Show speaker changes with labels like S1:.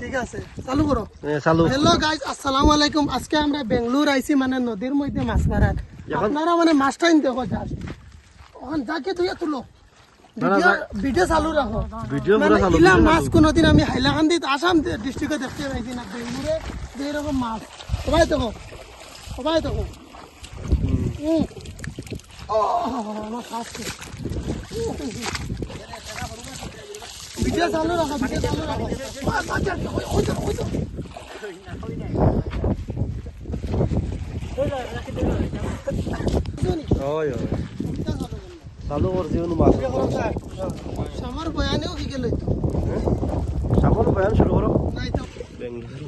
S1: ঠিক আছে চালু করো
S2: চালু
S1: হ্যালো গাইস আসসালামু আলাইকুম আজকে আমরা বেঙ্গলুর আইছি মানে নদীর মধ্যে মাছ মারার আপনারা মানে মাছটা দেখো জাস্ট ওখান যাকে তুই তুলো ভিডিও চালু রাখো
S2: ভিডিও
S1: মানে ইলা মাছ কোনোদিন আমি হাইলাকান্দি আসাম ডিস্ট্রিক্টে দেখতে পাইছি না বেঙ্গলুরে যেরকম মাছ সবাই দেখো আমার খাচ্ছে ভিডিও চালু রাখো
S2: চালু করছি মাছ
S1: সামার বয়ানেও কি গেল
S2: সামর বয়ান শুরু করো
S1: নাই তো
S2: বেঙ্গলুরু